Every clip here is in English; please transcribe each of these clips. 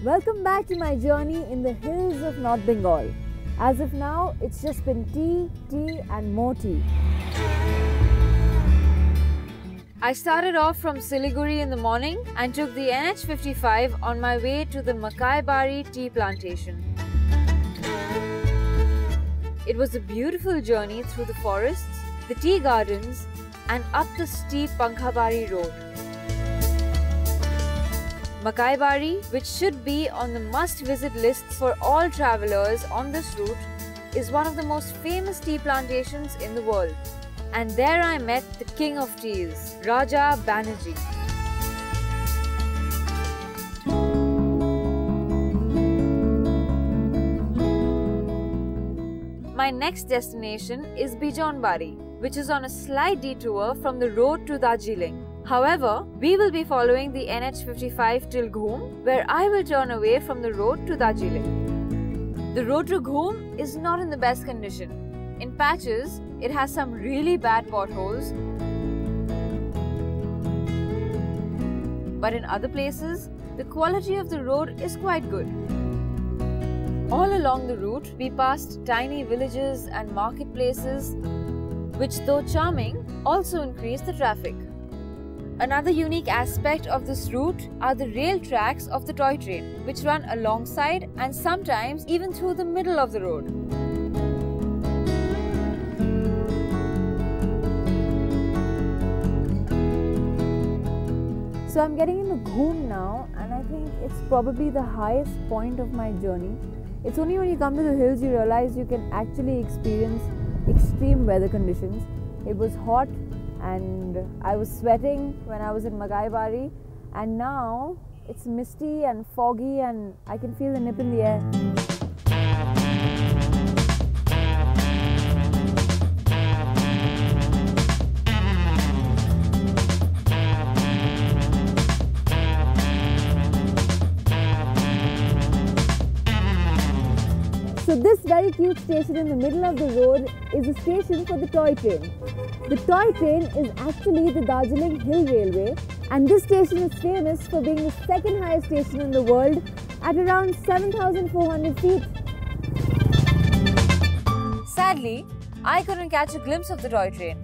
Welcome back to my journey in the hills of North Bengal. As of now, it's just been tea, tea and more tea. I started off from Siliguri in the morning and took the NH55 on my way to the Bijanbari tea plantation. It was a beautiful journey through the forests, the tea gardens and up the steep Pankhabari road. Bijanbari, which should be on the must-visit lists for all travellers on this route, is one of the most famous tea plantations in the world. And there I met the king of teas, Raja Banerjee. My next destination is Bijanbari, which is on a slight detour from the road to Darjeeling. However, we will be following the NH55 till Ghum, where I will turn away from the road to Darjeeling. The road to Ghum is not in the best condition. In patches, it has some really bad potholes. But in other places, the quality of the road is quite good. All along the route, we passed tiny villages and marketplaces, which though charming, also increase the traffic. Another unique aspect of this route are the rail tracks of the toy train, which run alongside and sometimes even through the middle of the road. So I'm getting into Ghum now, and I think it's probably the highest point of my journey. It's only when you come to the hills you realize you can actually experience extreme weather conditions. It was hot and I was sweating when I was in Bijanbari, and now it's misty and foggy and I can feel the nip in the air. So this very cute station in the middle of the road is a station for the toy train. The toy train is actually the Darjeeling Hill Railway, and this station is famous for being the second highest station in the world at around 7,400 feet. Sadly, I couldn't catch a glimpse of the toy train.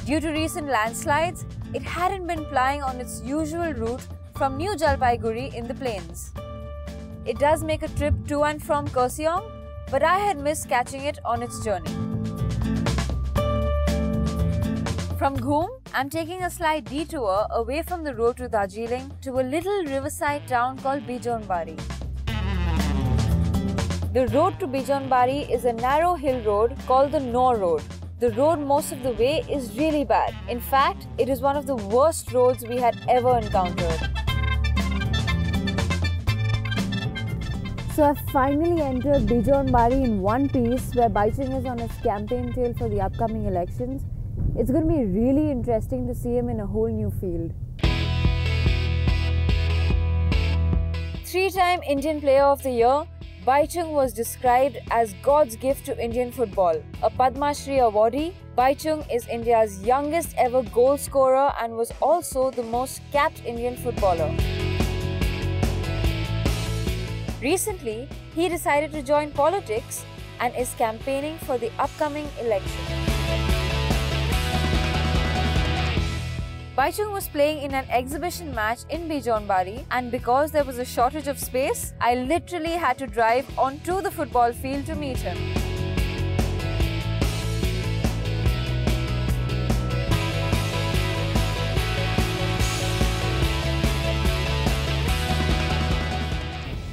Due to recent landslides, it hadn't been plying on its usual route from New Jalpaiguri in the plains. It does make a trip to and from Kurseong, but I had missed catching it on its journey. From Ghum, I'm taking a slight detour away from the road to Darjeeling to a little riverside town called Bijanbari. The road to Bijanbari is a narrow hill road called the No Road. The road most of the way is really bad. In fact, it is one of the worst roads we had ever encountered. So I've finally entered Bijanbari in one piece, where Baichung is on his campaign trail for the upcoming elections. It's going to be really interesting to see him in a whole new field. Three-time Indian Player of the Year, Baichung was described as God's gift to Indian football. A Padma Shri awardee, Baichung is India's youngest ever goal scorer and was also the most capped Indian footballer. Recently, he decided to join politics and is campaigning for the upcoming election. Baichung was playing in an exhibition match in Bijanbari, and because there was a shortage of space, I literally had to drive onto the football field to meet him.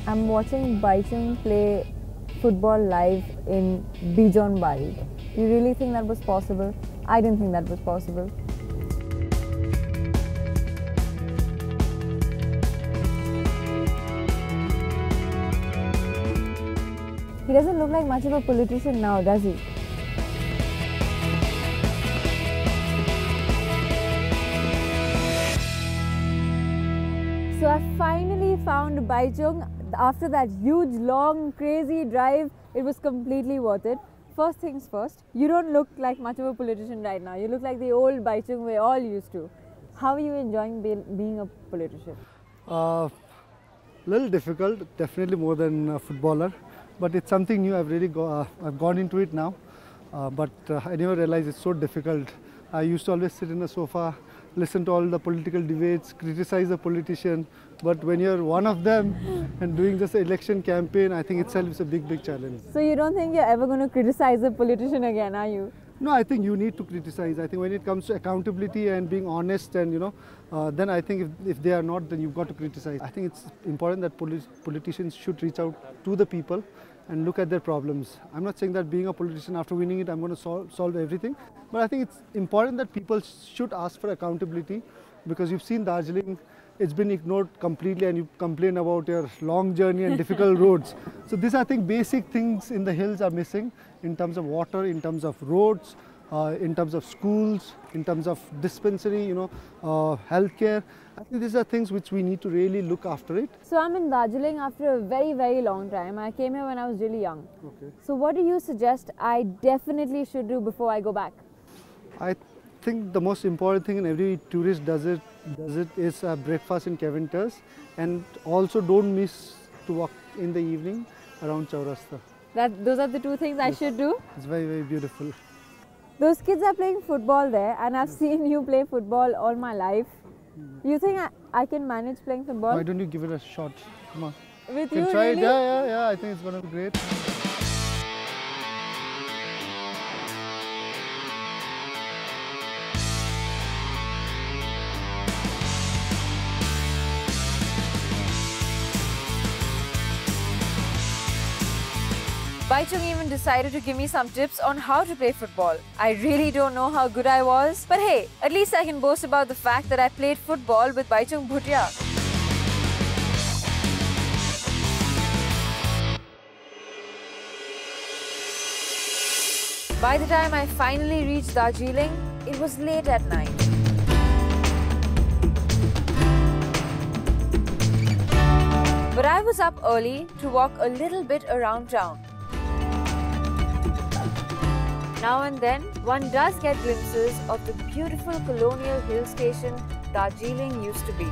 I'm watching Baichung play football live in Bijanbari. Do you really think that was possible? I didn't think that was possible. He doesn't look like much of a politician now, does he? So I finally found Baichung. After that huge, long, crazy drive, it was completely worth it. First things first, you don't look like much of a politician right now. You look like the old Baichung we're all used to. How are you enjoying being a politician? Little difficult, definitely more than a footballer, but it's something new. I've gone into it now, but I never realized it's so difficult. I used to always sit in a sofa, listen to all the political debates, criticize the politician, but when you're one of them and doing just an election campaign, I think itself is a big challenge. So you don't think you're ever going to criticize a politician again, are you? No, I think you need to criticize. I think when it comes to accountability and being honest and, then I think if they are not, then you've got to criticize. I think it's important that politicians should reach out to the people and look at their problems. I'm not saying that being a politician after winning it, I'm going to solve everything. But I think it's important that people should ask for accountability, because you've seen Darjeeling, it's been ignored completely, and you complain about your long journey and difficult roads. So these, I think, basic things in the hills are missing in terms of water, in terms of roads, in terms of schools, in terms of dispensary, healthcare. I think these are things which we need to really look after it. So I'm in Darjeeling after a very long time. I came here when I was really young. Okay. So what do you suggest I definitely should do before I go back? I think the most important thing, and every tourist does it is breakfast in Caventers, and also don't miss to walk in the evening around Chaurasta. Those are the two things I should do? It's very beautiful. Those kids are playing football there, and I've seen you play football all my life. You think I can manage playing football? Why don't you give it a shot? Come on. With You you, can try really? it. Yeah. I think it's going to be great. Baichung even decided to give me some tips on how to play football. I really don't know how good I was, but hey, at least I can boast about the fact that I played football with Baichung Bhutia. By the time I finally reached Darjeeling, it was late at night. But I was up early to walk a little bit around town. Now and then, one does get glimpses of the beautiful colonial hill station Darjeeling used to be.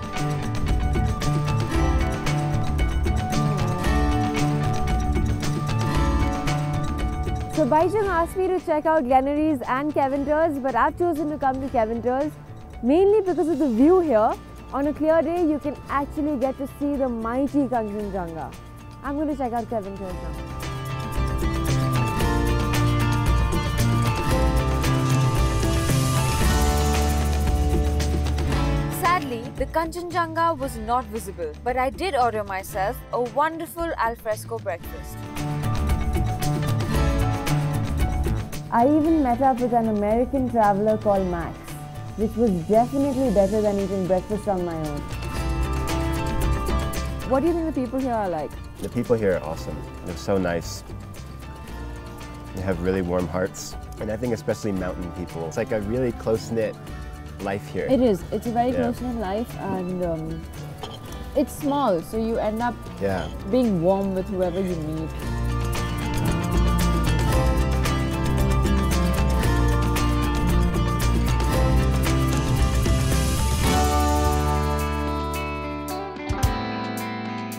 So Baichung asked me to check out Glenaries and Caventers, but I've chosen to come to Caventers mainly because of the view here. On a clear day, you can actually get to see the mighty Kanchenjunga. I'm going to check out Caventers now. Sadly, the Kanchenjunga was not visible, but I did order myself a wonderful alfresco breakfast. I even met up with an American traveler called Max, which was definitely better than eating breakfast on my own. What do you think the people here are like? The people here are awesome. They're so nice. They have really warm hearts. And I think especially mountain people. It's like a really close-knit life here. It is. It's a very close-knit life, and it's small, so you end up being warm with whoever you meet.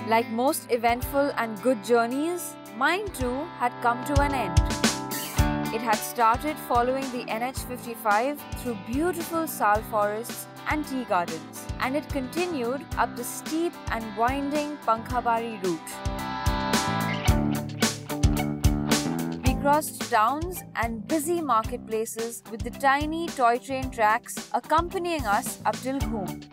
Like most eventful and good journeys, mine too had come to an end. It had started following the NH55 through beautiful sal forests and tea gardens, and it continued up the steep and winding Pankhabari route. We crossed towns and busy marketplaces with the tiny toy train tracks accompanying us up till Ghum.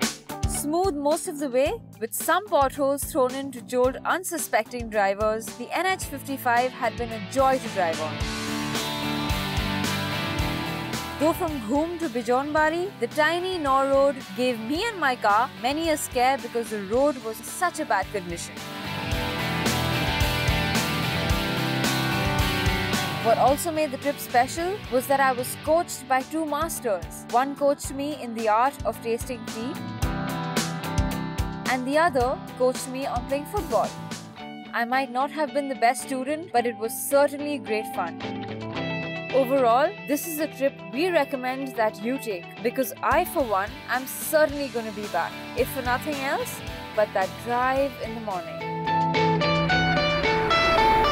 Smooth most of the way, with some potholes thrown in to jolt unsuspecting drivers, the NH55 had been a joy to drive on. Though from Ghum to Bijanbari, the tiny Nor road gave me and my car many a scare because the road was in such a bad condition. What also made the trip special was that I was coached by two masters. One coached me in the art of tasting tea, and the other coached me on playing football. I might not have been the best student, but it was certainly great fun. Overall, this is a trip we recommend that you take, because I, for one, am certainly going to be back. If for nothing else, but that drive in the morning.